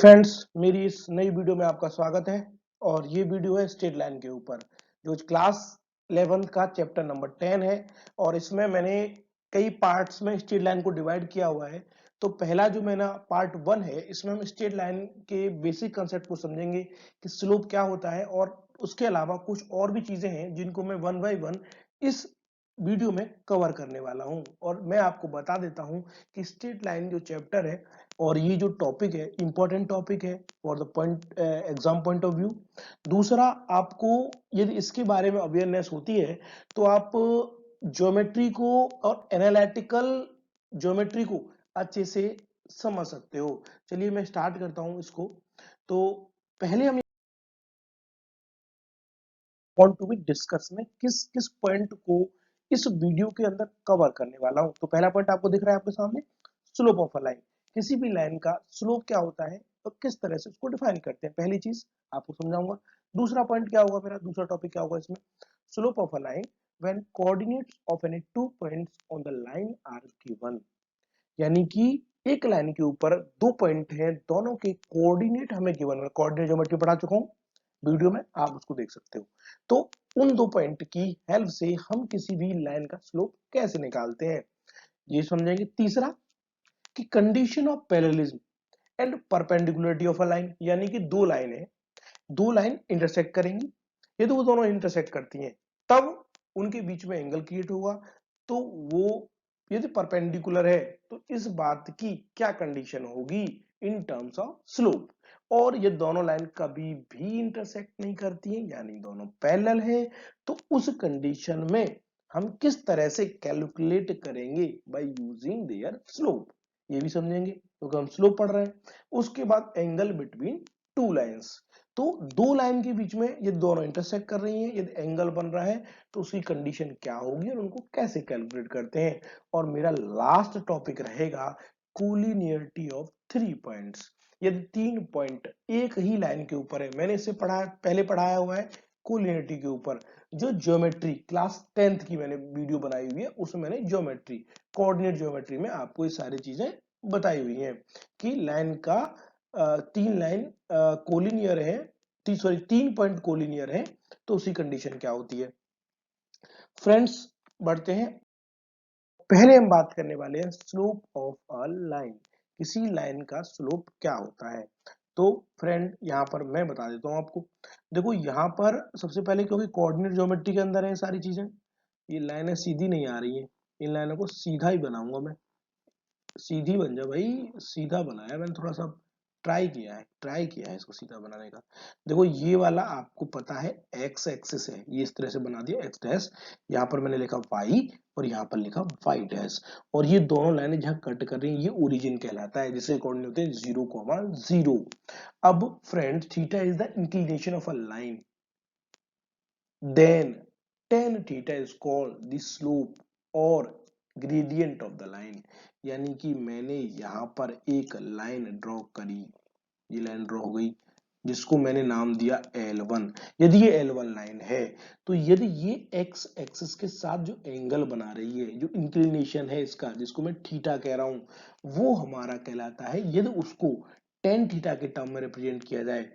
Friends, मेरी इस नई वीडियो में आपका स्वागत है। और ये वीडियो है स्ट्रेट लाइन के ऊपर, जो क्लास 11 का चैप्टर नंबर 10 है। और इसमें मैंने कई पार्ट्स में स्ट्रेट लाइन को डिवाइड किया हुआ है। तो पहला जो मेरा पार्ट 1 है, इसमें हम स्ट्रेट लाइन के बेसिक कंसेप्ट को समझेंगे कि स्लोप क्या होता है, और उसके अलावा कुछ और भी चीजें हैं जिनको मैं वन बाय वन इस वीडियो में कवर करने वाला हूं। और मैं आपको बता देता हूं कि स्ट्रेट लाइन जो चैप्टर है और ये जो टॉपिक है, इंपॉर्टेंट टॉपिक है for the point exam point of view. दूसरा, आपको यदि इसके बारे में अवेयरनेस होती है तो आप ज्योमेट्री को और एनालिटिकल ज्योमेट्री को अच्छे से समझ सकते हो। चलिए मैं स्टार्ट करता हूं इसको। तो पहले हम वांट टू बी डिस्कस में किस किस पॉइंट को इस वीडियो के अंदर कवर करने वाला हूं। तो पहला पॉइंट आपको दिख रहा है आपके सामने, स्लोप ऑफ अ लाइन। किसी भी लाइन का स्लोप क्या होता है और किस तरह से उसको डिफाइन करते हैं, पहली चीज आपको समझाऊंगा। दूसरा पॉइंट क्या होगा, मेरा दूसरा टॉपिक क्या होगा इसमें, slope of a line when coordinates of any two points on the line are given. यानी कि एक लाइन के ऊपर दो पॉइंट हैं, दोनों के कोऑर्डिनेट हमें गिवन है। कोऑर्डिनेट ज्योमेट्री पढ़ा चुका हूं वीडियो में, आप उसको देख सकते हो। तो उन दो पॉइंट की हेल्प से हम किसी भी लाइन का स्लोप कैसे निकालते हैं, ये समझेंगे। तीसरा, कि condition of parallelism and perpendicularity of a line. यानी कि दो लाइन है, दो लाइन इंटरसेक्ट करेंगी, यदि वो दोनों इंटरसेक्ट करती हैं तब उनके बीच में एंगल क्रिएट होगा। तो वो यदि परपेंडिकुलर है तो इस बात की क्या कंडीशन होगी इन टर्म्स ऑफ स्लोप। और ये दोनों लाइन कभी भी इंटरसेक्ट नहीं करती हैं, यानी दोनों पैरेलल है, तो उस कंडीशन में हम किस तरह से कैलकुलेट करेंगे, बाय यूजिंग देयर स्लोप, ये भी समझेंगे क्योंकि हम स्लोप पढ़ रहे हैं। उसके बाद एंगल बिटवीन टू लाइंस। तो दो लाइन के बीच में ये दोनों इंटरसेक्ट कर रही हैं, यदि एंगल बन रहा है तो उसकी कंडीशन क्या होगी और उनको कैसे कैलकुलेट करते हैं। और मेरा लास्ट टॉपिक रहेगा कोलिनियरिटी ऑफ थ्री पॉइंट्स। यदि तीन पॉइंट एक ही लाइन के ऊपर है, मैंने इसे पढ़ा पहले पढ़ाया हुआ है कोलिनियरिटी के ऊपर, जो ज्योमेट्री क्लास 10th की मैंने वीडियो बनाई हुई है, उसमें मैंने ज्योमेट्री, कोऑर्डिनेट ज्योमेट्री में आपको ये सारी चीजें बताई हुई हैं कि लाइन का तीन लाइन कोलिनियर है, सॉरी तीन पॉइंट कोलिनियर है, तो उसी कंडीशन क्या होती है। फ्रेंड्स, बढ़ते हैं। पहले हम बात करने वाले हैं स्लोप ऑफ अ लाइन। किसी लाइन का स्लोप क्या होता है। तो फ्रेंड, यहाँ पर मैं बता देता हूँ आपको। देखो यहाँ पर सबसे पहले, क्योंकि कोऑर्डिनेट ज्योमेट्री के अंदर है सारी चीजें, ये लाइनें सीधी नहीं आ रही हैं, इन लाइनों को सीधा ही बनाऊंगा मैं। सीधी बन जा भाई, सीधा बनाया मैंने, थोड़ा सा ट्राई किया है इसको सीधा बनाने का। देखो ये वाला आपको पता है एक्स एक्सिस है, ये इस तरह से बना दिया एक्स डैश, यहाँ पर मैंने लिखा वाई और यहाँ पर लिखा वाई डैश। और ये दोनों लाइनें जहाँ कट कर रही हैं ये ओरिजिन कहलाता है, जिसके अकॉर्डिंग होते हैं 0,0। अब friend, theta is the inclination of a line, then tan theta is called the slope और ग्रेडियंट ऑफ द लाइन। यानी कि मैंने यहां पर एक लाइन ड्रॉ करी, ये लाइन ड्रॉ हो गई जिसको मैंने नाम दिया L1। यदि ये L1 लाइन है तो यदि ये x एक्सिस के साथ जो एंगल बना रही है, जो इंक्लिनेशन है इसका, जिसको मैं थीटा कह रहा हूं, वो हमारा कहलाता है, यदि उसको tan थीटा के टर्म में रिप्रेजेंट किया जाए,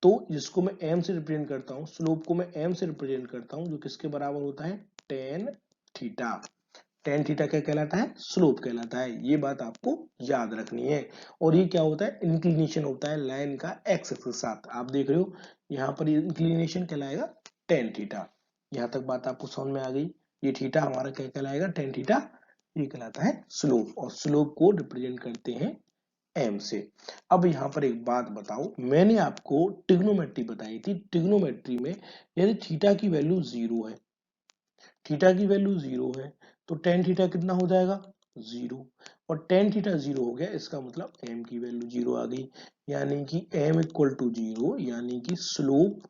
तो जिसको मैं m से रिप्रेजेंट करता हूं, स्लोप को मैं m से रिप्रेजेंट करता हूं, जो किसके बराबर होता है, tan थीटा। tan थीटा क्या कहलाता है, स्लोप कहलाता है, ये बात आपको याद रखनी है। और ये क्या होता है, इंक्लिनेशन होता है लाइन का एक्स एक्सिस के साथ। आप देख रहे हो यहाँ पर ये इंक्लिनेशन कहलाएगा tan थीटा। यहाँ तक बात आपको समझ में आ गई। ये थीटा हमारा क्या कहलाएगा, tan थीटा, ये कहलाता है स्लोप, और स्लोप को रिप्रेजेंट करते हैं एम से। अब यहां पर एक बात बताओ, मैंने आपको ट्रिग्नोमेट्री बताई थी, ट्रिग्नोमेट्री में यदि थीटा की वैल्यू जीरो है, थीटा की वैल्यू जीरो है, तो टेन थीटा कितना हो जाएगा, जीरो। और टेन थीटा जीरो हो गया, इसका मतलब एम की वैल्यू जीरो आ गई, यानी कि एम इक्वल टू जीरो, यानी कि स्लोप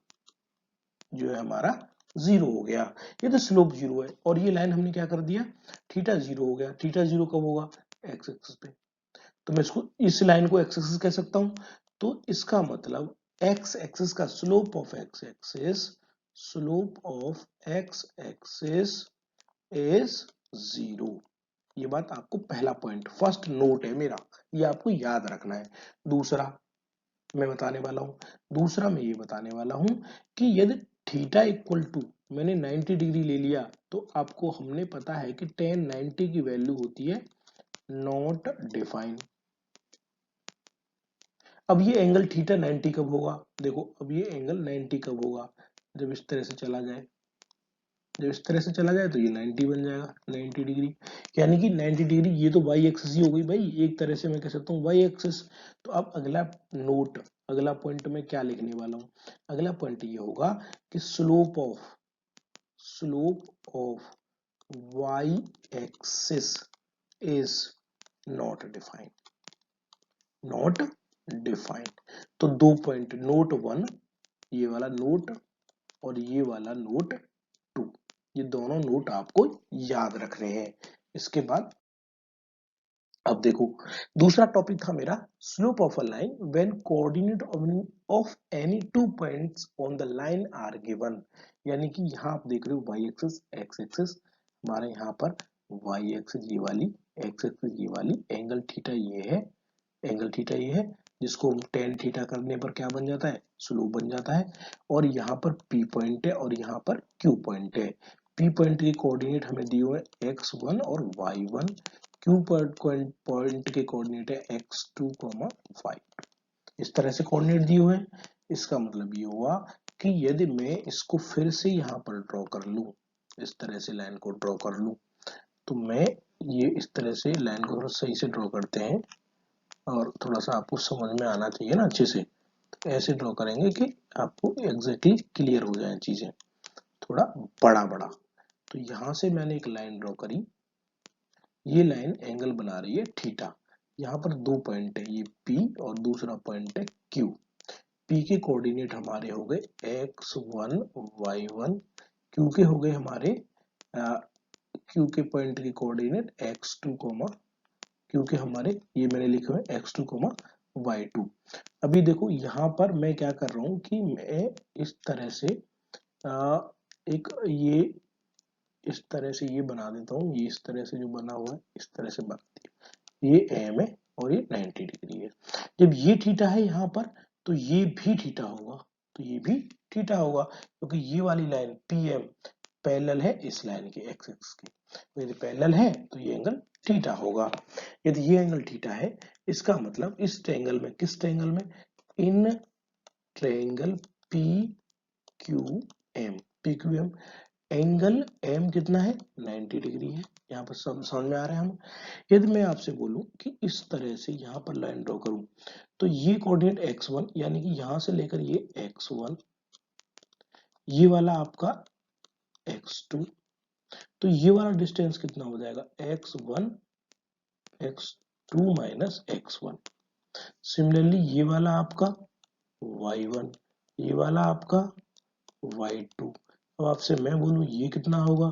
जो है हमारा जीरो हो गया। ये तो स्लोप जीरो है, और ये लाइन हमने क्या कर दिया, थीटा जीरो हो गया। थीटा जीरो कब होगा, एक्स एक्सिस पे, तो मैं इसको, इस लाइन को एक्स एक्सिस कह सकता हूं। तो इसका मतलब एक्स एक्सिस का slope of x axis, slope of x axis is zero. ये बात आपको, पहला पॉइंट फर्स्ट नोट है मेरा, ये आपको याद रखना है। दूसरा, मैं बताने वाला हूँ। दूसरा मैं ये बताने वाला हूँ कि यदि थीटा इक्वल टू मैंने 90 डिग्री ले लिया तो आपको हमने पता है कि tan 90 की वैल्यू होती है नॉट डिफाइन। अब ये एंगल थीटा 90 कब होगा? देखो अब ये एंगल 90 कब होगा? जब इस तरह से चला जाए, जब इस तरह से चला जाए तो ये 90 बन जाएगा, 90 डिग्री। यानी कि 90 डिग्री ये तो वाई एक्सिस ही हो गई भाई, एक तरह से मैं कह सकता हूँ वाई एक्सिस। तो अब अगला नोट, अगला पॉइंट में क्या लिखने वाला हूँ? अगला पॉइंट ये होगा कि slope of Y axis is not defined, not defined. तो दो पॉइंट, नोट वन, ये वाला नोट और ये वाला नोट टू, ये दोनों नोट आपको याद रखने हैं। इसके बाद अब देखो, दूसरा टॉपिक था मेरा slope of a line when coordinate of any two points on the line are given. यानी कि यहाँ आप देख रहे हो वाई एक्सिस, एक्स एक्सिस, हमारे यहाँ पर वाई एक्सिस ये वाली, एक्स एक्सिस ये वाली, एंगल थीटा ये है, एंगल थीटा ये है, जिसको टेन थीटा करने पर क्या बन जाता है? स्लोप बन जाता है। और यहाँ पर पी पॉइंट है और यहाँ पर क्यू पॉइंट है। पी पॉइंट के कोऑर्डिनेट हमें दिए हुए x1 और y1, क्यू पॉइंट के कोऑर्डिनेट है x2, y। इस तरह से कोऑर्डिनेट दिए हुए हैं। इसका मतलब ये हुआ कि यदि मैं इसको फिर से यहाँ पर ड्रॉ कर लूं, इस तरह से लाइन को ड्रॉ कर लूं, तो मैं ये इस तरह से लाइन को थोड़ा सही से ड्रॉ करते हैं और थोड़ा सा आपको समझ में आना चाहिए ना अच्छे से। तो ऐसे ड्रॉ करेंगे कि आपको एग्जैक्टली क्लियर हो जाए चीजें, थोड़ा बड़ा बड़ा। तो यहां से मैंने एक लाइन ड्रॉ करी, ये लाइन एंगल बना रही है थीटा। यहाँ पर दो पॉइंट है, ये P और दूसरा पॉइंट है Q। P के कोऑर्डिनेट हमारे हो गए x1 y1, Q के हो गए हमारे Q के पॉइंट के कोऑर्डिनेट x2, Q के हमारे ये मैंने लिखे हुए x2, y2। अभी देखो यहाँ पर मैं क्या कर रहा हूँ कि मैं इस तरह से एक ये इस तरह से ये बना देता हूँ, ये इस तरह से जो बना हुआ है इस तरह से बना दिया, ये एम है और ये 90 डिग्री है। जब ये थीटा है यहाँ पर तो ये भी थीटा होगा, तो ये भी थीटा होगा, क्योंकि ये वाली लाइन पी एम पैरेलल है इस लाइन के एक्स एक्स की। तो यदि पैरेलल है तो ये एंगल थीटा होगा। यदि ये एंगल थीटा है, इसका मतलब इस ट्रायंगल में, किस ट्रायंगल में? In triangle P Q M, P Q M, angle M कितना है? 90 डिग्री है। यहाँ पर सब समझ में आ रहा है हम? यदि मैं आपसे बोलूं कि इस तरह से यहाँ पर लाइन ड्रॉ करूं, तो ये कोऑर्डिनेट x1, यानी कि यहां से लेकर ये x1, ये वाला आपका x2, तो ये वाला डिस्टेंस कितना हो जाएगा? x1 x2 minus x1। Similarly ये वाला आपका y1, ये वाला आपका y2। अब आपसे मैं बोलूं ये कितना होगा?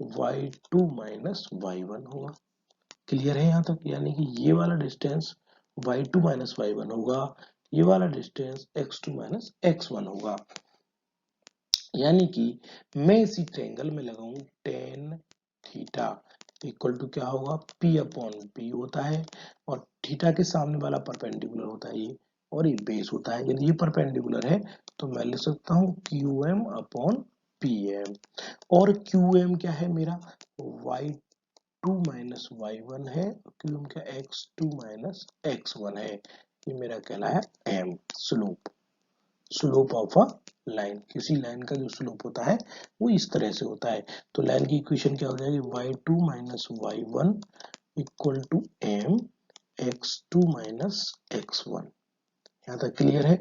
y2 माइनस y1 होगा। क्लियर है यहाँ तक? यानी कि ये वाला डिस्टेंस y2 माइनस y1 होगा, ये वाला डिस्टेंस x2 माइनस x1 होगा। यानी कि मैं इसी ट्रायंगल में लगाऊं tan थीटा इक्वल टू क्या होगा? p अपॉन p होता है, और थीटा के सामने वाला परपेंडिकुलर होता है ये, और ये बेस होता है। यदि ये परपेंडिकुलर है तो मैं लिख सकता हूँ qm अपॉन pm। और qm क्या है मेरा? y2 माइनस y1 है, qm क्या? x2 माइनस x1 है। ये मेरा कहलाया m, slope, slope of a line. किसी लाइन का जो स्लोप होता है वो इस तरह से होता है। तो लाइन की इक्वेशन क्या हो जाएगी? y2 minus y1 equal to m x2 minus x1। यहाँ तक क्लियर है?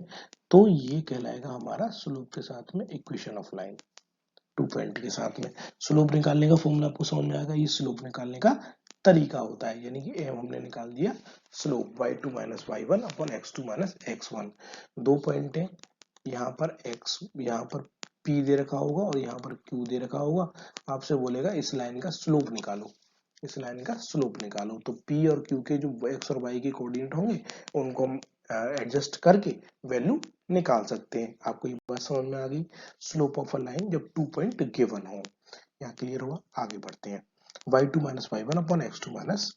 तो ये कहलाएगा हमारा स्लोप के साथ में equation of line, two point के साथ में। स्लोप निकालने का फॉर्मूला आपको समझ में आएगा, ये स्लोप निकालने का तरीका होता है। यानी कि एम हमने निकाल दिया, slope y2 minus y1 upon x2 minus x1। दो पॉइंट है, यहाँ पर x, यहाँ पर p दे रखा होगा और यहाँ पर q दे रखा होगा। आपसे बोलेगा इस लाइन का स्लोप निकालो, इस लाइन का स्लोप निकालो। तो p और q के जो x और y के कोऑर्डिनेट होंगे उनको हम एडजस्ट करके वैल्यू निकाल सकते हैं। आपको ये बात समझ में आ गई? स्लोप ऑफ अ लाइन जब टू पॉइंट गिवन हो। यहाँ क्लियर हुआ? आगे बढ़ते हैं। y2 minus y1 upon x2 minus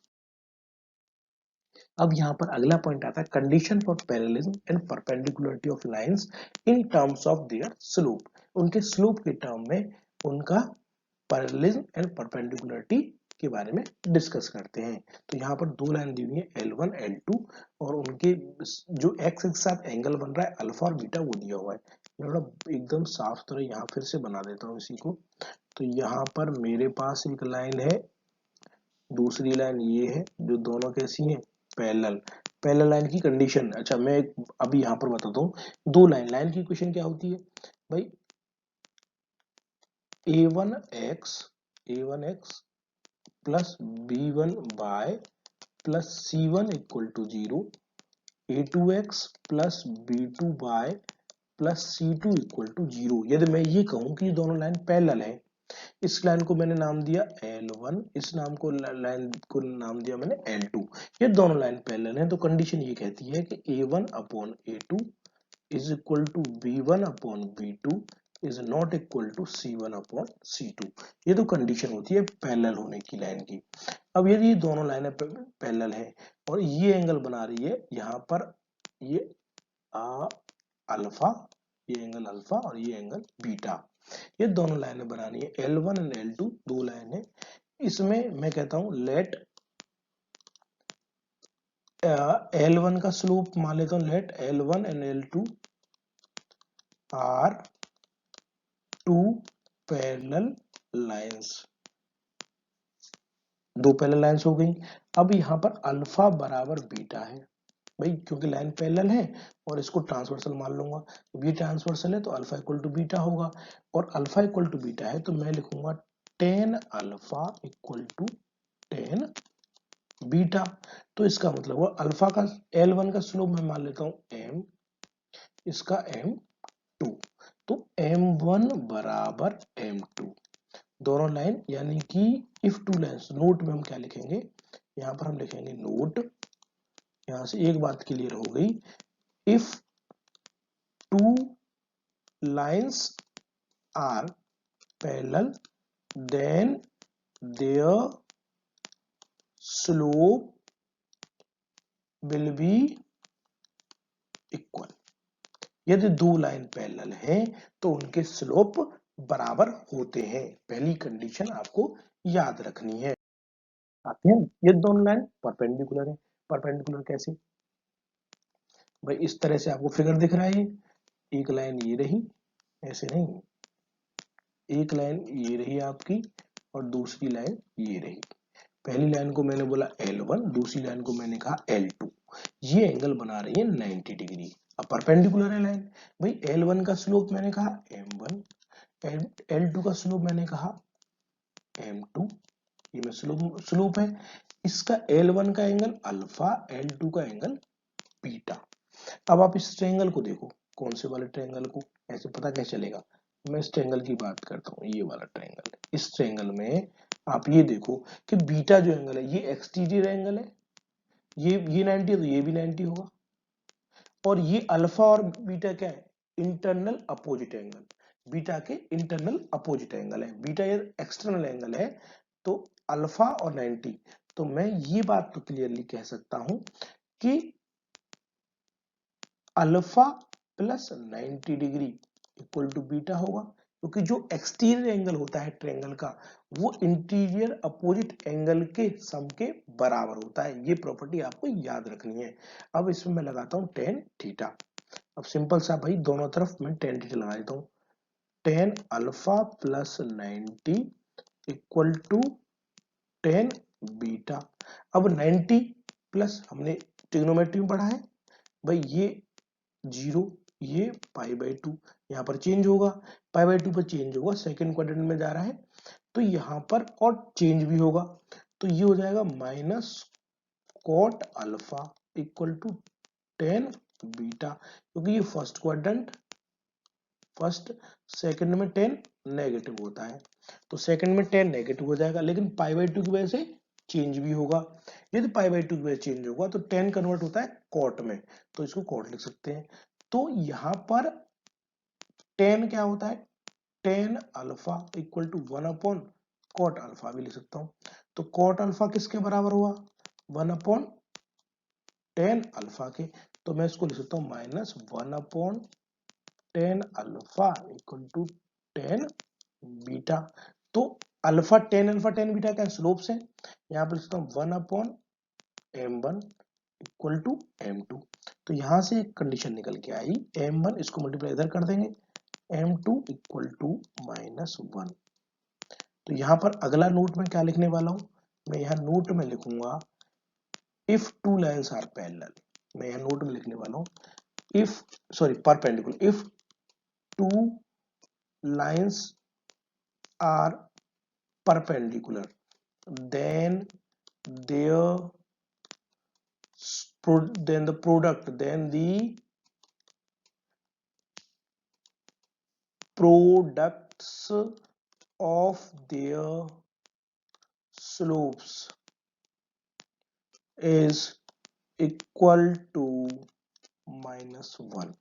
अब यहाँ पर अगला पॉइंट आता है condition for parallelism and perpendicularity of lines in terms of their slope. उनके स्लोप के टर्म में उनका पैरेललिज्म एंड परपेंडिकुलरिटी के बारे में डिस्कस करते हैं। तो यहाँ पर दो लाइन दी हुई है L1 L2 और उनके जो एक्स के साथ एंगल बन रहा है अल्फा और बीटा वो दिया हुआ है। मैं थोड़ा एकदम साफ तरह यहाँ फिर से बना देता हूँ इसी को। तो यहाँ पर मेरे पास एक लाइन है, दूसरी लाइन ये है, जो दोनों कैसी हैं, पैरेलल। पैरेलल लाइन की कंडीशन, अच्छा मैं अभी यहाँ पर बताता हूँ। दो लाइन की इक्वेशन क्या होती है भाई, a1x plus b1y plus c1 equal to 0, a2x plus b2y plus c2 equal to 0। यदि मैं ये कहूं कि दोनों लाइन पैरेलल है, इस लाइन को मैंने नाम दिया L1, इस नाम को लाइन को नाम दिया मैंने L2, ये दोनों लाइन पैरेलल हैं, तो कंडीशन ये कहती है कि A1 upon A2 is equal to B1 upon B2 is not equal to C1 upon C2। ये तो कंडीशन होती है पैरेलल होने की लाइन की। अब यदि ये दोनों लाइनें पैरेलल है और ये एंगल बना रही है यहाँ पर, ये अल्फा, ये एंगल अल्फा और ये एंगल बीटा, ये दोनों लाइनें बनानी है L1 एंड L2, दो लाइन है। इसमें मैं कहता हूं लेट L1 का स्लोप मान लेता हूं, let L1 and L2 are two parallel lines. दो पैरेलल लाइंस हो गई। अब यहाँ पर अल्फा बराबर बीटा है भाई, क्योंकि लाइन पैरेलल है और इसको ट्रांसवर्सल मान लूंगा, बी ट्रांसवर्सल है तो अल्फा इक्वल टू बीटा होगा, और अल्फा इक्वल टू बीटा है तो मैं लिखूंगा tan alpha equal to tan beta. तो इसका मतलब हुआ अल्फा का L1 का स्लोप मैं मान लेता हूं m, इसका m2, तो m1 बराबर m2। दोनों लाइन यानी कि इफ टू लाइन्स, नोट में हम क्या लिखेंगे, यहाँ पर हम लिखेंगे नोट, यहाँ से एक बात क्लियर हो गई, if two lines are parallel then their slope will be equal. यदि दो लाइन पैरेलल हैं तो उनके स्लोप बराबर होते हैं। पहली कंडीशन आपको याद रखनी है। आते हैं, ये दोनों लाइन परपेंडिकुलर है। परपेंडिकुलर कैसे भाई, इस तरह से आपको फिगर दिख रहा है, एक लाइन ये रही, ऐसे नहीं, एक लाइन ये रही आपकी और दूसरी लाइन ये रही। पहली लाइन को मैंने बोला L1, दूसरी लाइन को मैंने कहा L2। ये एंगल बना रही है 90 डिग्री। अब परपेंडिकुलर है लाइन भाई, L1 का स्लोप मैंने कहा m1, L2 का स्लोप मैंने कहा m2, ये मैं स्लोप है। इसका L1 का एंगल अल्फा, L2 का एंगल बीटा। अब आप इस ट्रायंगल को देखो, कौन से वाले ट्रायंगल को, ऐसे पता कैसे चलेगा, मैं इस ट्रायंगल की बात करता हूँ, ये वाला ट्रायंगल। इस ट्रायंगल में आप ये देखो कि बीटा जो एंगल है ये एक्सटीरियर एंगल है, ये 90 है तो ये भी 90 होगा, और ये अल्फा और बीटा क्या है, इंटरनल अपोजिट एंगल, बीटा के इंटरनल अपोजिट एंगल है, बीटा ये एक्सटर्नल एंगल है, तो अल्फा और 90। तो मैं ये बात तो क्लियरली कह सकता हूं कि alpha plus 90 degree equal to beta होगा, क्योंकि जो एक्सटीरियर एंगल होता है ट्रायंगल का वो इंटीरियर अपोजिट एंगल के सम के बराबर होता है। ये प्रॉपर्टी आपको याद रखनी है। अब इसमें मैं लगाता हूं टेन थीटा। अब सिंपल सा भाई, दोनों तरफ मैं टेन थीटा लगा देता हूँ, tan alpha plus 90 equal to tan beta. अब 90 प्लस हमने ट्रिग्नोमेट्री में पढ़ा है भाई, ये 0, ये पाई बाई 2, यहाँ पर चेंज होगा, पाई बाई 2 पर चेंज होगा, सेकेंड क्वाड्रेंट में जा रहा है तो यहाँ पर और चेंज भी होगा, तो ये हो जाएगा minus cot alpha equal to tan beta, क्योंकि ये फर्स्ट क्वाड्रेंट, फर्स्ट सेकंड में 10 नेगेटिव होता है, तो सेकंड में 10 नेगेटिव हो जाएगा, लेकिन पाई बाई 2 की वजह से चेंज भी होगा। यदि पाई बाई 2 की वजह से चेंज होगा तो 10 कन्वर्ट होता है कॉट में, तो इसको कॉट लिख सकते हैं। तो यहाँ पर 10 क्या होता है, 10 alpha equal to 1 upon cot alpha भी लिख सकता हूँ। तो कॉट अल्फा किसके बराबर हुआ, 1 अपॉन टेन अल्फा के, तो मैं इसको लिख सकता हूँ -1/10 अल्फा इक्वल टू 10 बीटा। तो अल्फा टेन बीटा क्या स्लोप्स है, यहाँ पर लिखता हूँ 1/m1 इक्वल टू m2। तो यहां से एक कंडीशन निकल के आई, m1 इसको मल्टीप्लाई इधर कर देंगे, m2 इक्वल टू -1। तो यहाँ पर अगला नोट में क्या लिखने वाला हूं, मैं यहाँ नोट में लिखूंगा if two lines are parallel. मैं यहाँ नोट में लिखने वाला हूँ if, sorry perpendicular, if two lines are perpendicular then their then the product then the products of their slopes is equal to -1।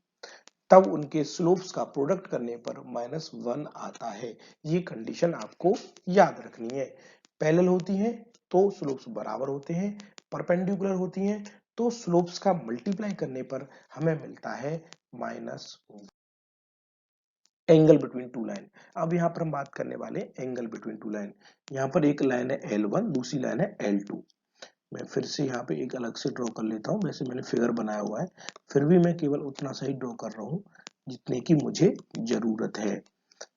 तब उनके स्लोप्स का प्रोडक्ट करने पर -1 आता है। ये कंडीशन आपको याद रखनी है। पैरेलल होती हैं तो स्लोप्स बराबर होते हैं, परपेंडिकुलर होती हैं तो स्लोप्स का मल्टीप्लाई करने पर हमें मिलता है -1। Angle between two line. अब यहाँ पर हम बात करने वाले एंगल बिटवीन टू लाइन। यहाँ पर एक लाइन है L1, दूसरी लाइन है L2। मैं फिर से यहाँ पे एक अलग से ड्रॉ कर लेता हूँ, वैसे मैंने फिगर बनाया हुआ है, फिर भी मैं केवल उतना सा ही ड्रॉ कर रहा हूँ जितने की मुझे जरूरत है।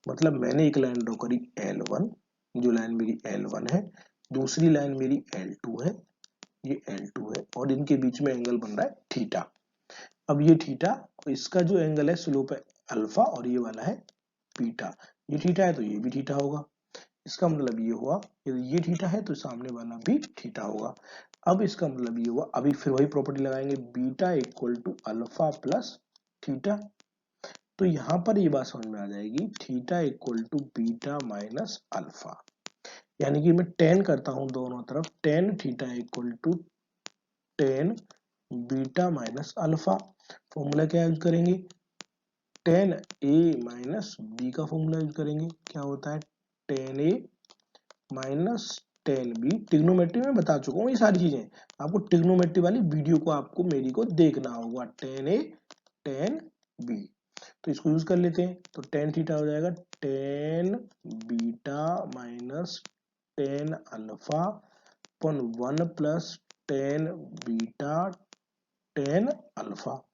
मतलब मैंने एक लाइन ड्रॉ करी L1, जो लाइन मेरी L1 है, दूसरी लाइन मेरी L2 है, ये L2 है, और इनके बीच में एंगल बन रहा है थीटा। अब ये थीटा, इसका जो एंगल है स्लोप है अल्फा, और ये वाला है बीटा। ये थीटा है तो ये भी थीटा होगा। इसका मतलब ये हुआ यदि ये थीटा है तो सामने वाला भी थीटा होगा। अब इसका मतलब ये हुआ, अभी फिर वही प्रॉपर्टी लगाएंगे, beta equal to alpha plus theta. तो यहां पर ये बात समझ में आ जाएगी, theta equal to beta minus alpha. यानी कि मैं टेन करता हूं दोनों तरफ, tan theta equal to tan beta minus alpha. Formula क्या यूज करेंगे, टेन ए माइनस बी का फॉर्मूला यूज करेंगे। क्या होता है, tan A minus tan B. Trigonometry में बता चुका हूँ ये सारी चीजें, आपको ट्रिग्नोमेट्री वाली वीडियो को आपको मेरी को देखना होगा। टेन ए टेन बी, तो इसको यूज कर लेते हैं। तो टेन थीटा हो जाएगा tan beta minus tan alpha अपन 1 plus tan beta tan alpha.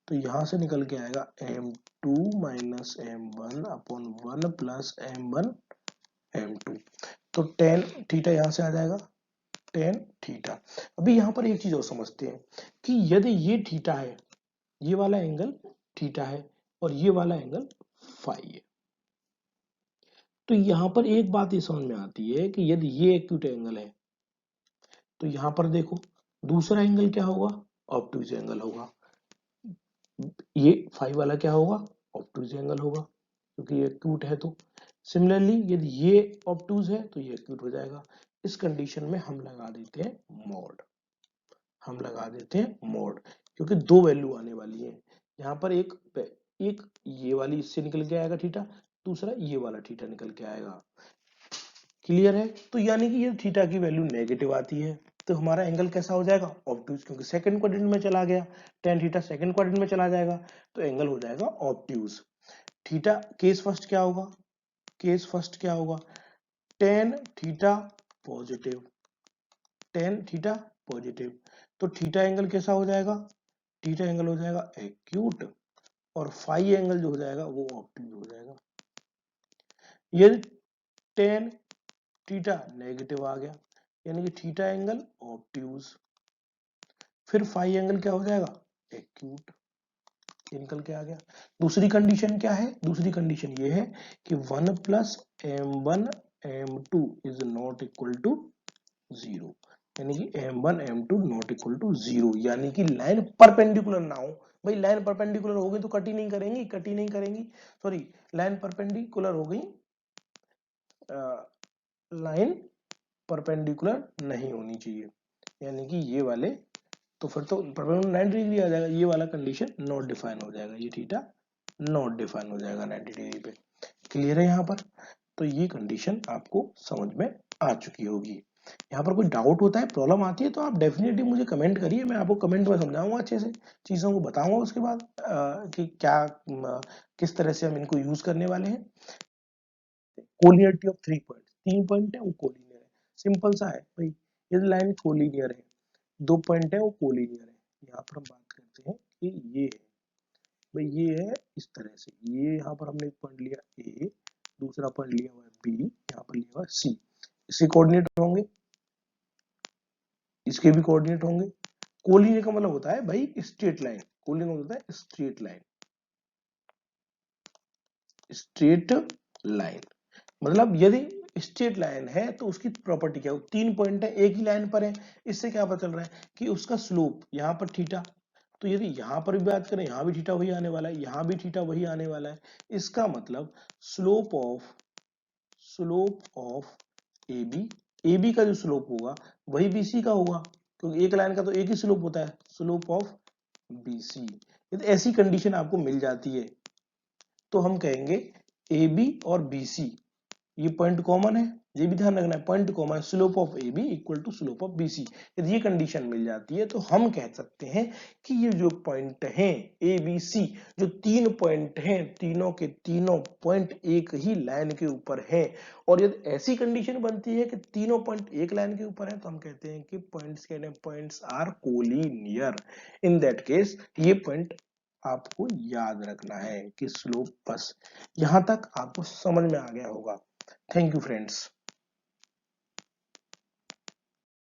तो यहां से निकल के आएगा m2 माइनस m1 अपन 1 प्लस m1 m2। तो टेन थीटा यहां से आ जाएगा टेन थीटा। अभी यहां पर एक चीज और समझते हैं कि यदि ये थीटा है, ये वाला एंगल थीटा है और ये वाला एंगल फाई है, तो यहां पर एक बात ये समझ में आती है कि यदि ये एक्यूट एंगल है तो यहां पर देखो दूसरा एंगल क्या होगा, ऑब्टयूज एंगल होगा। ये फाई वाला क्या होगा, ऑब्टयूज एंगल होगा, क्योंकि ये एक्यूट है। तो सिमिलरली यदि ये ऑब्टयूज है तो ये एक्यूट हो जाएगा। इस कंडीशन में हम लगा देते हैं मोड, हम लगा देते हैं मोड, क्योंकि दो वैल्यू आने वाली है। यहाँ पर एक ये वाली इससे निकल के आएगा थीटा, दूसरा ये वाला थीटा निकल के आएगा। क्लियर है, तो यानी कि ये थीटा की वैल्यू नेगेटिव आती है तो हमारा एंगल कैसा हो जाएगा, ऑब्ट्यूज, क्योंकि सेकंड क्वाड्रेंट में चला गया, टेन थीटा सेकंड क्वाड्रेंट में चला जाएगा तो एंगल हो जाएगा ऑब्ट्यूज। थीटा केस फर्स्ट क्या होगा, केस फर्स्ट क्या होगा, tan theta positive, tan theta positive. तो थीटा एंगल कैसा हो जाएगा, थीटा एंगल हो जाएगा एक्यूट, और फाई एंगल जो हो जाएगा वो ऑब्ट्यूज हो जाएगा। यदि टेन थीटा नेगेटिव आ गया यानी कि थीटा एंगल ऑब्ट्यूज, फिर फाई एंगल क्या हो जाएगा, एक्यूट, निकल के आ गया। दूसरी कंडीशन क्या है, दूसरी कंडीशन ये है कि 1 plus m1 m2 is not equal to 0, यानी कि m1 m2 not equal to 0, यानी कि लाइन परपेंडिकुलर ना हो। भाई लाइन परपेंडिकुलर हो गई तो कट ही नहीं करेंगी, कट ही नहीं करेंगी, सॉरी लाइन परपेंडिकुलर हो गई, लाइन परपेंडिकुलर नहीं होनी चाहिए, यानी कि ये वाले, तो फिर तो परपेंडिकुलर 90 डिग्री आ जाएगा, ये वाला कंडीशन नॉट डिफाइन हो जाएगा, ये थीटा नॉट डिफाइन हो जाएगा 90 डिग्री पे। क्लियर है यहाँ पर, तो ये कंडीशन आपको समझ में आ चुकी होगी। यहाँ पर कोई डाउट होता है, प्रॉब्लम आती है तो आप डेफिनेटली मुझे कमेंट करिए, मैं आपको कमेंट में समझाऊंगा, अच्छे से चीज़ों को बताऊंगा उसके बाद कि क्या किस तरह से हम इनको यूज करने वाले हैं। कोलिनियरिटी ऑफ 3 पॉइंट, 3 पॉइंट है वो कोलिनियर है, सिंपल सा है भाई। ये लाइन कोलिनियर है, 2 पॉइंट है वो कोलिनियर है। यहाँ पर हम बात करते हैं कि ये है भाई, ये है इस तरह से, ये यहाँ पर हमने एक पॉइंट लिया ए, दूसरा पॉइंट लिया हुआ है बी, यहाँ पर लिया हुआ है सी, इसके कोऑर्डिनेट होंगे, इसके भी कोऑर्डिनेट होंगे। कोलिनियर का मतलब होता है भाई स्ट्रेट लाइन, कोलिनियर होता है स्ट्रेट लाइन, स्ट्रेट लाइन मतलब यदि स्ट्रेट लाइन है तो उसकी प्रॉपर्टी क्या हो, 3 पॉइंट है एक ही लाइन पर है, इससे क्या पता चल रहा है कि उसका स्लोप यहाँ पर थीटा, तो यदि यहां पर भी बात करें यहां भी थीटा वही आने वाला है, यहां भी थीटा वही आने वाला है, इसका मतलब स्लोप ऑफ ए बी का जो स्लोप होगा वही BC का होगा, क्योंकि एक लाइन का तो एक ही स्लोप होता है, स्लोप ऑफ BC। यदि ऐसी कंडीशन आपको मिल जाती है तो हम कहेंगे AB और BC ये पॉइंट कॉमन है, ये भी ध्यान रखना है, पॉइंट कॉमन है, slope of A B equal to slope of BC। यदि ये कंडीशन मिल जाती है तो हम कह सकते हैं कि ये जो पॉइंट हैं ABC, जो 3 पॉइंट हैं, तीनों के तीनों पॉइंट एक ही लाइन के ऊपर हैं, और यदि ऐसी कंडीशन बनती है कि तीनों पॉइंट एक लाइन के ऊपर है तो हम कहते हैं कि points are collinear. In that case ये पॉइंट आपको याद रखना है कि स्लोप, बस यहां तक आपको समझ में आ गया होगा। Thank you, friends.